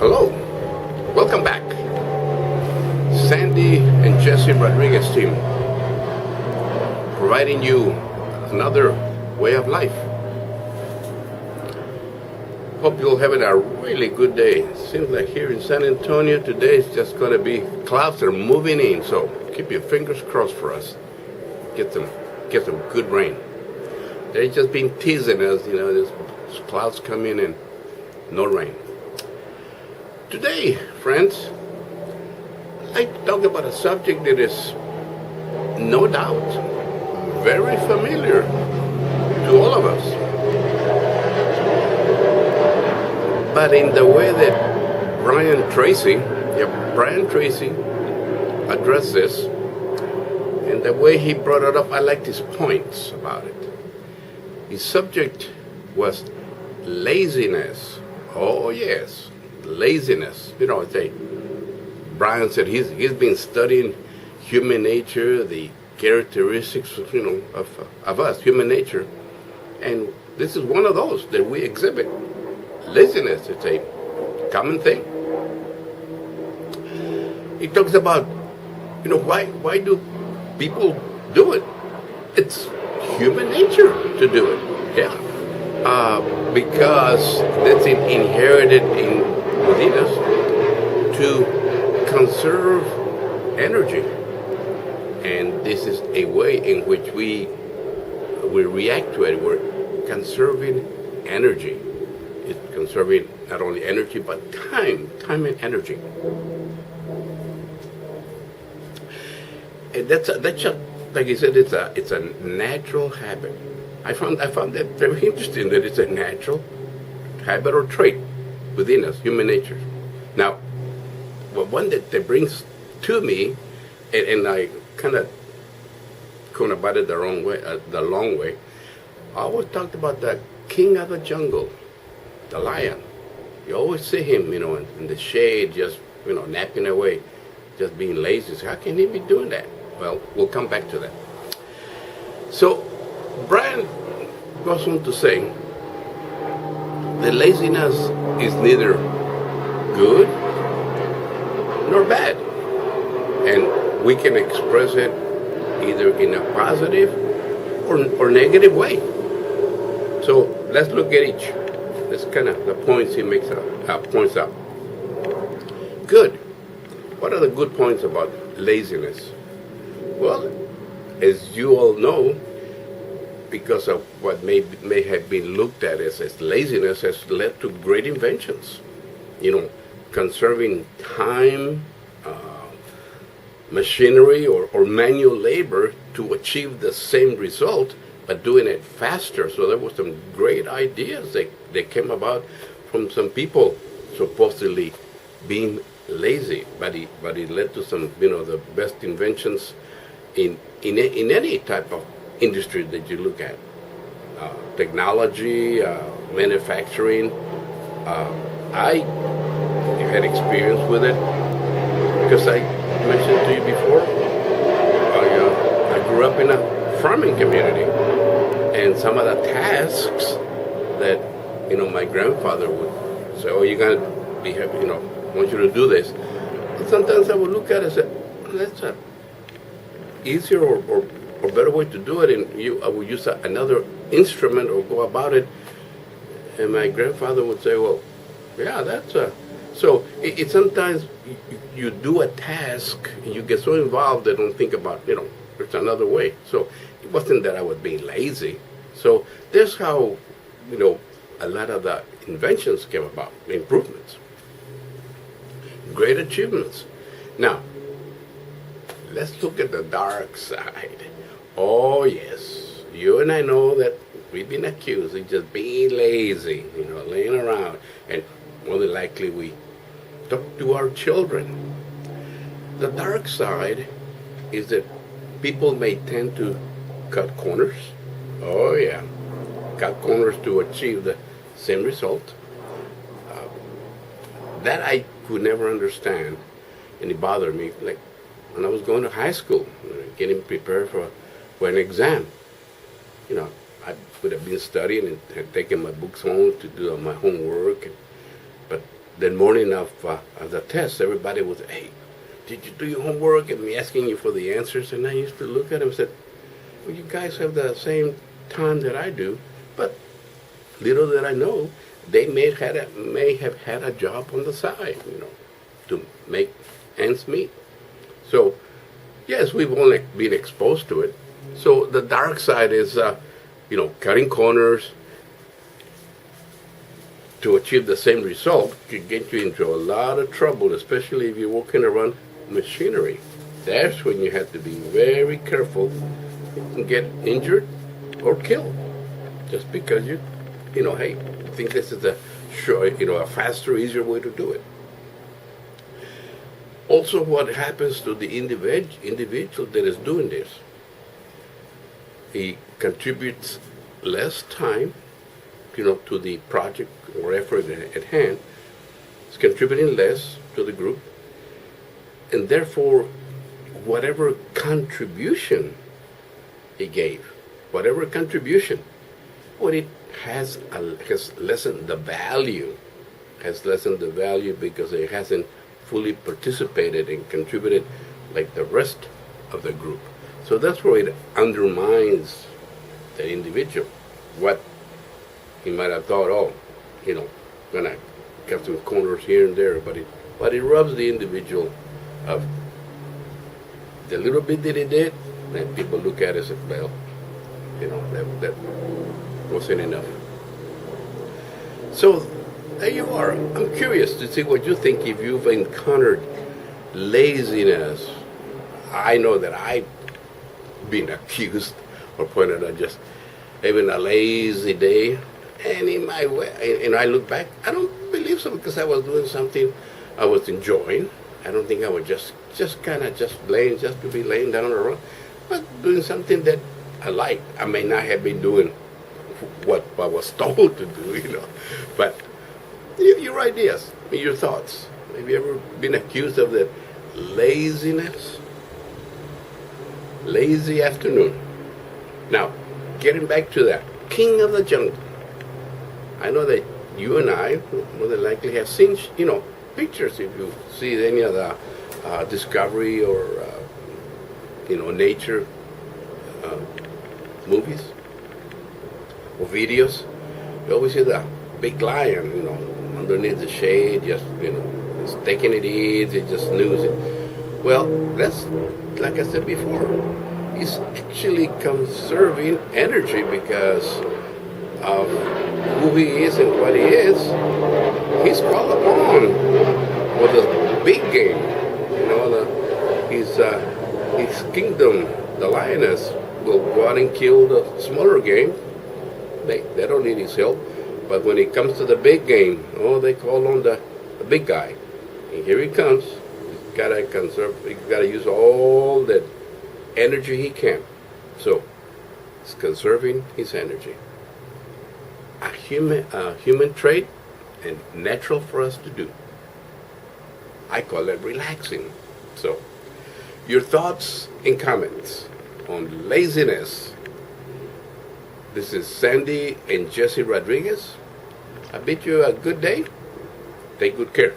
Hello, welcome back. Sandy and Jesse Rodriguez team, providing you another way of life. Hope you'll have a really good day. Seems like here in San Antonio today is just going to be clouds are moving in, so keep your fingers crossed for us. Get some good rain. They've just been teasing us, there's clouds coming and no rain. Today, friends, I'd like to talk about a subject that is no doubt very familiar to all of us. But in the way that Brian Tracy addressed this, and the way he brought it up, I liked his points about it. His subject was laziness. Oh yes, laziness. Brian said he's been studying human nature, the characteristics of us, human nature, and this is one of those that we exhibit. Laziness, it's a common thing. He talks about, why do people do it? It's human nature to do it. Yeah. Because that's inherited within us to conserve energy. And this is a way in which we react to it. We're conserving energy. It's conserving not only energy, but time and energy. And that's like he said, it's a natural habit. I found that very interesting, that it's a natural habit or trait within us, human nature. Now, one that brings to me, and I kind of about it the long way. I always talked about the king of the jungle, the lion. You always see him, in the shade, just napping away, just being lazy. So how can he be doing that? Well, we'll come back to that. So, Brian goes on to say that laziness is neither good nor bad. And we can express it either in a positive or negative way. So let's look at each. That's kind of the points he makes points out. Good. What are the good points about laziness? Well, as you all know, because of what may have been looked at as laziness, has led to great inventions. Conserving time, machinery, or manual labor to achieve the same result, but doing it faster. So there were some great ideas that came about from some people supposedly being lazy, but it led to some, the best inventions in any type of industry that you look at. Technology, manufacturing. I had experience with it because I mentioned to you before, I grew up in a farming community, and some of the tasks that my grandfather would say, you're going to be happy, I want you to do this. And sometimes I would look at it and say, that's a easier or better way to do it, and I would use another instrument or go about it. And my grandfather would say, well, yeah, that's a... So it sometimes you do a task and you get so involved that don't think about, there's another way. So it wasn't that I was being lazy. So that's how, a lot of the inventions came about, improvements, great achievements. Now, let's look at the dark side. Oh yes, you and I know that we've been accused of just being lazy, laying around, and more than likely we talk to our children. The dark side is that people may tend to cut corners. Oh yeah, cut corners to achieve the same result. That I could never understand, and it bothered me. Like when I was going to high school, getting prepared for an exam, I would have been studying and had taken my books home to do my homework, but the morning of the test, everybody was, hey, did you do your homework? And me asking you for the answers. And I used to look at them and said, well, you guys have the same time that I do, but little that I know, they may have had a job on the side, to make ends meet. So, yes, we've only been exposed to it. So the dark side is, cutting corners to achieve the same result could get you into a lot of trouble, especially if you're working around machinery. That's when you have to be very careful. You can get injured or killed just because you hey, I think this is a faster, easier way to do it. Also, what happens to the individual that is doing this? He contributes less time, to the project or effort at hand. He's contributing less to the group, and therefore, whatever contribution he gave, it has lessened the value. Because it hasn't fully participated and contributed like the rest of the group. So that's where it undermines the individual. What he might have thought, gonna cut some corners here and there, but it robs the individual of the little bit that he did, and people look at it and say, well, that wasn't enough. So there you are. I'm curious to see what you think if you've encountered laziness. I know that I've been accused or pointed out just having a lazy day, and in my way, I look back, I don't believe so, because I was doing something I was enjoying. I don't think I was just kind of just to be laying down around, but doing something that I like. I may not have been doing what I was told to do, but your ideas, your thoughts. Have you ever been accused of that laziness? Lazy afternoon. Now, getting back to that, king of the jungle. I know that you and I more than likely have seen, pictures. If you see any of the Discovery or, nature movies or videos, you always see the big lion, underneath the shade, just, just taking it easy, just snoozing. Well, that's, like I said before, he's actually conserving energy because of who he is and what he is. He's called upon for the big game. His kingdom, the lioness, will go out and kill the smaller game. They don't need his help. But when it comes to the big game, they call on the big guy. And here he comes. He's got to conserve. He's got to use all that energy he can. So he's conserving his energy. A human trait and natural for us to do. I call it relaxing. So your thoughts and comments on laziness. This is Sandy and Jesse Rodriguez. I bid you a good day. Take good care.